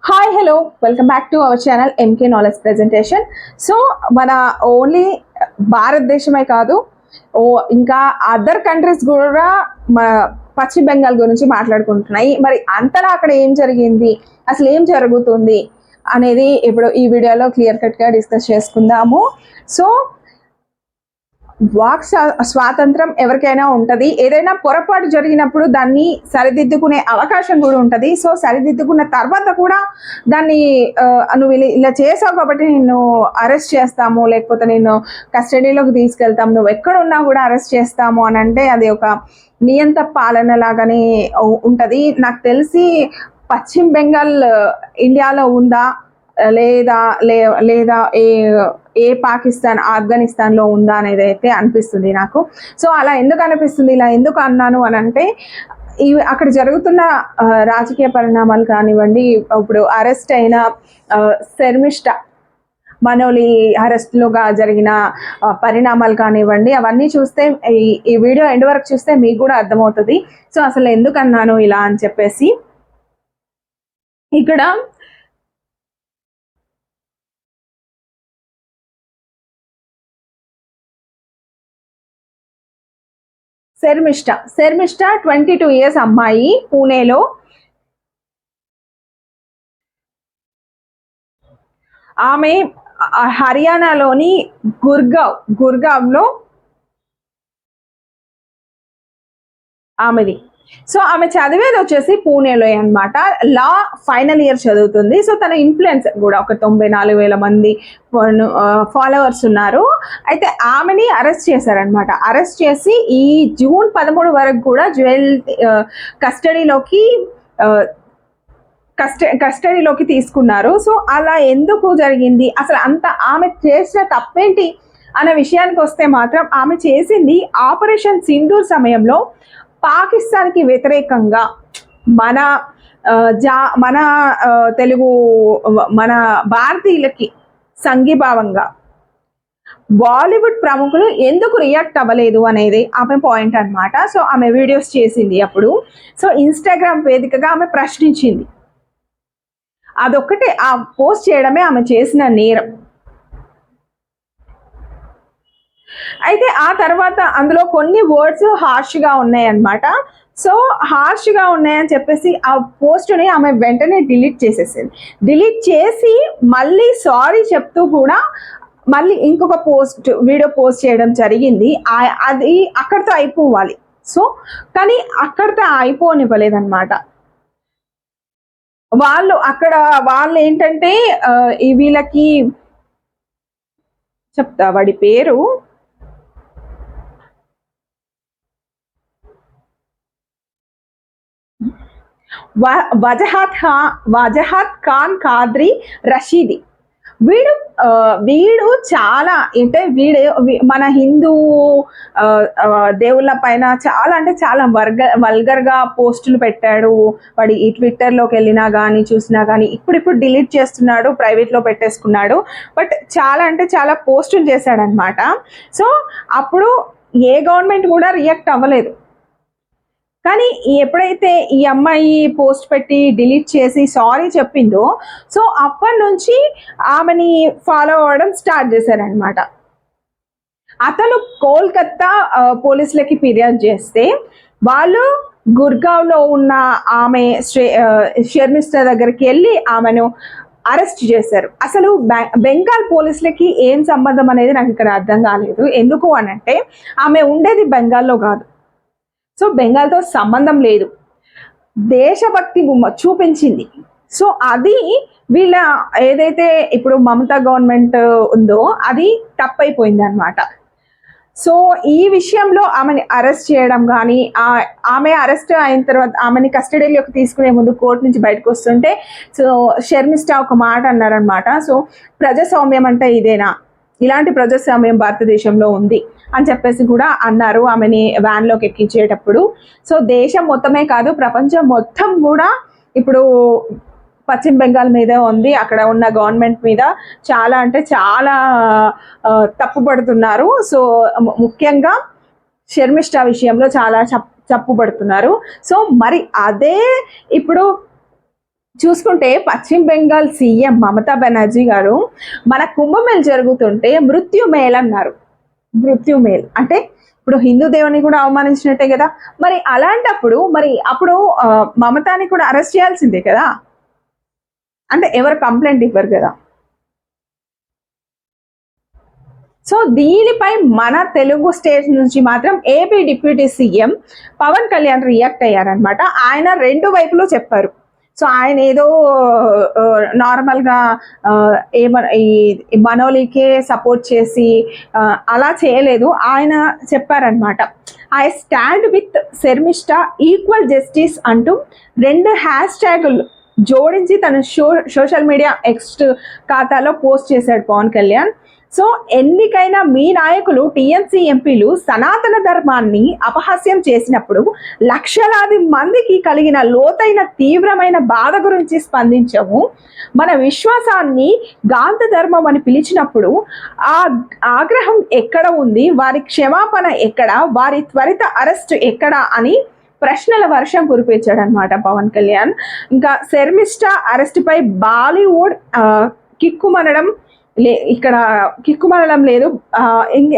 Hi hello welcome back to our channel MK knowledge presentation. So మన only భారతదేశమే కాదు, ఇంకా అదర్ కంట్రీస్ కూడా మన పశ్చిమ బెంగాల్ గురించి మాట్లాడుకుంటున్నాయి. మరి అంతలా అక్కడ ఏం జరిగింది, అసలు ఏం జరుగుతుంది అనేది ఇప్పుడు ఈ వీడియోలో క్లియర్ కట్గా డిస్కస్ చేసుకుందాము. సో వాక్ స్వాతంత్రం ఎవరికైనా ఉంటుంది. ఏదైనా పొరపాటు జరిగినప్పుడు దాన్ని సరిదిద్దుకునే అవకాశం కూడా ఉంటుంది. సో సరిదిద్దుకున్న తర్వాత కూడా దాన్ని నువ్వు ఇలా చేసావు కాబట్టి నిన్ను అరెస్ట్ చేస్తాము, లేకపోతే నేను కస్టడీలోకి తీసుకెళ్తాము, నువ్వు ఎక్కడ ఉన్నా కూడా అరెస్ట్ చేస్తాము అని అంటే అది ఒక నియంత పాలన లాగానే ఉంటుంది. నాకు తెలిసి పశ్చిమ బెంగాల్ ఇండియాలో ఉందా లేదా లేదా ఏ పాకిస్తాన్ ఆఫ్ఘనిస్తాన్లో ఉందా అనేది అయితే అనిపిస్తుంది నాకు. సో అలా ఎందుకు అనిపిస్తుంది, ఇలా ఎందుకు అన్నాను అని అంటే అక్కడ జరుగుతున్న రాజకీయ పరిణామాలు కానివ్వండి, ఇప్పుడు అరెస్ట్ అయిన శర్మిష్ఠా మనోలి అరెస్ట్లుగా జరిగిన పరిణామాలు కానివ్వండి, అవన్నీ చూస్తే ఈ వీడియో ఎండ్ వరకు చూస్తే మీకు కూడా అర్థమవుతుంది. సో అసలు ఎందుకు అన్నాను ఇలా అని చెప్పేసి. ఇక్కడ శర్మిష్ఠా 22 years అమ్మాయి, పూణేలో. ఆమె హర్యానాలోని గుర్గావ్లో ఆమెది. సో ఆమె చదివేది వచ్చేసి పూణేలో అనమాట. లా ఫైనల్ ఇయర్ చదువుతుంది. సో తన ఇన్ఫ్లుయెన్స్ కూడా ఒక 94,000 మంది ఫాలోవర్స్ ఉన్నారు. అయితే ఆమెని అరెస్ట్ చేశారనమాట. అరెస్ట్ చేసి ఈ జూన్ 13 వరకు కూడా కస్టడీలోకి తీసుకున్నారు. సో అలా ఎందుకు జరిగింది, అసలు అంత ఆమె చేసిన తప్పేంటి అనే విషయానికి వస్తే మాత్రం ఆమె చేసింది ఆపరేషన్ సింధూర్ సమయంలో పాకిస్తాన్కి వ్యతిరేకంగా మన తెలుగు మన భారతీయులకి సంఘీభావంగా బాలీవుడ్ ప్రముఖులు ఎందుకు రియాక్ట్ అవ్వలేదు అనేది ఆమె పాయింట్ అనమాట. సో ఆమె వీడియోస్ చేసింది అప్పుడు. సో ఇన్స్టాగ్రామ్ వేదికగా ఆమె ప్రశ్నించింది. అదొక్కటే, ఆ పోస్ట్ చేయడమే ఆమె చేసిన నేరం. అయితే ఆ తర్వాత అందులో కొన్ని వర్డ్స్ హార్ష్గా ఉన్నాయన్నమాట. సో హార్ష్గా ఉన్నాయని చెప్పేసి ఆ పోస్ట్ని ఆమె వెంటనే డిలీట్ చేసేసింది. డిలీట్ చేసి మళ్ళీ సారీ చెప్తూ కూడా మళ్ళీ ఇంకొక వీడియో పోస్ట్ చేయడం జరిగింది. అది అక్కడితో అయిపోవాలి. సో కానీ అక్కడితో అయిపోనివ్వలేదన్నమాట. వాళ్ళు ఏంటంటే వీళ్ళకి చెప్తా, వాడి పేరు వజహత్ ఖాన్ కాద్రీ రషీది. వీడు చాలా అంటే మన హిందూ దేవుళ్ళ పైన చాలా అంటే చాలా వల్గర్గా పోస్టులు పెట్టాడు. వాడి ఈ ట్విట్టర్లోకి వెళ్ళినా కానీ చూసినా కానీ ఇప్పుడు డిలీట్ చేస్తున్నాడు, ప్రైవేట్లో పెట్టేసుకున్నాడు. బట్ చాలా అంటే చాలా పోస్టులు చేశాడనమాట. సో అప్పుడు ఏ గవర్నమెంట్ కూడా రియాక్ట్ అవ్వలేదు. కానీ ఎప్పుడైతే ఈ అమ్మాయి పోస్ట్ పెట్టి డిలీట్ చేసి సారీ చెప్పిందో, సో అప్పటి నుంచి ఆమెని ఫాలో అవ్వడం స్టార్ట్ చేశారనమాట. అతను కోల్కత్తా పోలీసులకి ఫిర్యాదు చేస్తే వాళ్ళు గుర్గావ్లో ఉన్న ఆమె శర్మిష్ఠా దగ్గరికి వెళ్ళి ఆమెను అరెస్ట్ చేశారు. అసలు బెంగాల్ పోలీసులకి ఏం సంబంధం అనేది నాకు ఇక్కడ అర్థం కాలేదు. ఎందుకు అనంటే ఆమె ఉండేది బెంగాల్లో కాదు. సో బెంగాల్తో సంబంధం లేదు. దేశభక్తి చూపించింది. సో అది వీళ్ళ ఏదైతే ఇప్పుడు మమతా గవర్నమెంట్ ఉందో అది తప్పైపోయింది అనమాట. సో ఈ విషయంలో ఆమెని అరెస్ట్ చేయడం కానీ, ఆమె అరెస్ట్ అయిన తర్వాత ఆమెని కస్టడీలోకి తీసుకునే ముందు కోర్టు నుంచి బయటకు వస్తుంటే సో శర్మిష్ఠా ఒక మాట అన్నారనమాట. సో ప్రజాస్వామ్యం అంటే ఇదేనా, ఇలాంటి ప్రజాస్వామ్యం భారతదేశంలో ఉంది అని చెప్పేసి కూడా అన్నారు ఆమెని వ్యాన్లోకి ఎక్కించేటప్పుడు. సో దేశం మొత్తమే కాదు, ప్రపంచం మొత్తం కూడా ఇప్పుడు పశ్చిమ బెంగాల్ మీదే ఉంది. అక్కడ ఉన్న గవర్నమెంట్ మీద చాలా అంటే చాలా తప్పుపడుతున్నారు. సో ముఖ్యంగా శర్మిష్ఠా విషయంలో చాలా తప్పుపడుతున్నారు. సో మరి అదే ఇప్పుడు చూసుకుంటే పశ్చిమ బెంగాల్ సీఎం మమతా బెనర్జీ గారు మన కుంభమేళ జరుగుతుంటే మృత్యుమేల్ అన్నారు. మృత్యుమేల్ అంటే ఇప్పుడు హిందూ దేవుని కూడా అవమానించినట్టే కదా. మరి అలాంటప్పుడు మరి అప్పుడు మమతాని కూడా అరెస్ట్ చేయాల్సిందే కదా. అంటే ఎవరు కంప్లైంట్ ఇవ్వరు కదా. సో దీనిపై మన తెలుగు స్టేట్ నుంచి మాత్రం AP deputy CM Pawan Kalyan react అయ్యారనమాట. ఆయన రెండు వైపులు చెప్పారు. సో ఆయన ఏదో నార్మల్గా ఈ మనోలికే సపోర్ట్ చేసి అలా చేయలేదు. ఆయన చెప్పారనమాట, I stand with Sharmishtha equal justice అంటూ 2 హ్యాష్ ట్యాగులు జోడించి తన సోషల్ మీడియా ఎక్స్ ఖాతాలో పోస్ట్ చేశాడు పవన్ కళ్యాణ్. సో ఎన్నికైనా మీ నాయకులు టీఎంసీ ఎంపీలు సనాతన ధర్మాన్ని అపహాస్యం చేసినప్పుడు లక్షలాది మందికి కలిగిన లోతైన తీవ్రమైన బాధ గురించి స్పందించము. మన విశ్వాసాన్ని గాంధ ధర్మం అని పిలిచినప్పుడు ఆ ఆగ్రహం ఎక్కడ ఉంది, వారి క్షమాపణ ఎక్కడ, వారి త్వరిత అరెస్ట్ ఎక్కడ అని ప్రశ్నల వర్షం కురిపించాడు అనమాట పవన్ కళ్యాణ్. ఇంకా శర్మిష్ఠ అరెస్ట్పై బాలీవుడ్ కిక్కుమనడం ఇక్కడ కిక్కుమనడం లేదు.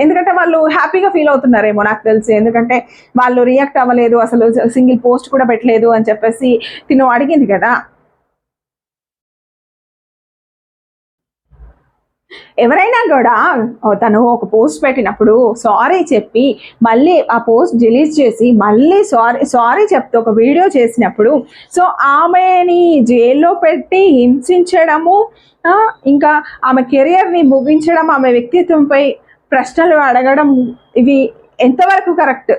ఎందుకంటే వాళ్ళు హ్యాపీగా ఫీల్ అవుతున్నారేమో నాకు తెలిసి. ఎందుకంటే వాళ్ళు రియాక్ట్ అవ్వలేదు, అసలు సింగిల్ పోస్ట్ కూడా పెట్టలేదు అని చెప్పేసి తిను అడిగింది కదా. ఎవరైనా కూడా తను ఒక పోస్ట్ పెట్టినప్పుడు సారీ చెప్పి మళ్ళీ ఆ పోస్ట్ డిలీట్ చేసి మళ్ళీ సారీ చెప్తే ఒక వీడియో చేసినప్పుడు సో ఆమెని జైల్లో పెట్టి హింసించడము, ఇంకా ఆమె కెరియర్ని ముగించడం, ఆమె వ్యక్తిత్వంపై ప్రశ్నలు అడగడం, ఇవి ఎంతవరకు కరెక్ట్,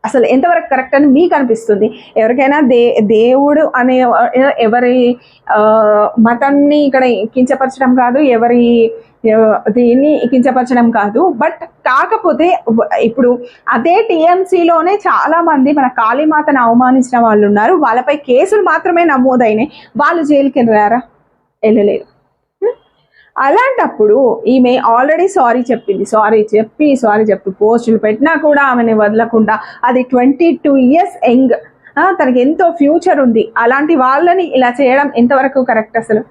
అసలు ఎంతవరకు కరెక్ట్ అని మీకు అనిపిస్తుంది? ఎవరికైనా దేవుడు అనే ఎవరి మతాన్ని ఇక్కడ కించపరచడం కాదు, ఎవరి దీన్ని కించపరచడం కాదు. బట్ కాకపోతే ఇప్పుడు అదే టీఎంసీలోనే చాలా మంది మన కాళీమాతను అవమానించిన వాళ్ళు ఉన్నారు. వాళ్ళపై కేసులు మాత్రమే నమోదైనాయి. వాళ్ళు జైలుకి వెళ్ళారా? వెళ్ళలేరు. అలాంటప్పుడు ఈమె ఆల్రెడీ సారీ చెప్పింది. సారీ చెప్పి పోస్టులు పెట్టినా కూడా ఆమెని వదలకుండా, అది 22 years యంగ్, తనకి ఎంతో ఫ్యూచర్ ఉంది, అలాంటి వాళ్ళని ఇలా చేయడం ఎంతవరకు కరెక్ట్? అసలు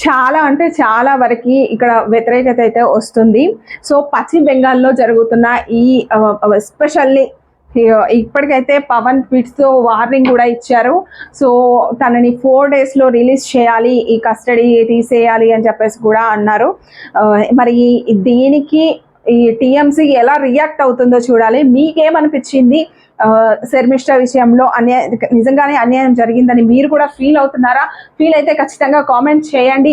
చాలా అంటే చాలా వరకు ఇక్కడ వ్యతిరేకత అయితే వస్తుంది. సో పశ్చిమ బెంగాల్లో జరుగుతున్న ఈ ఎస్పెషల్లీ ఇప్పటికైతే పవన్ ట్వీట్స్తో వార్నింగ్ కూడా ఇచ్చారు. సో తనని 4 daysలో రిలీజ్ చేయాలి, ఈ కస్టడీ తీసేయాలి అని చెప్పేసి కూడా అన్నారు. మరి దీనికి ఈ టీఎంసీ ఎలా రియాక్ట్ అవుతుందో చూడాలి. మీకేమనిపించింది? శర్మిష్ఠ విషయంలో నిజంగానే అన్యాయం జరిగిందని మీరు కూడా ఫీల్ అవుతున్నారా? ఫీల్ అయితే ఖచ్చితంగా కామెంట్ చేయండి.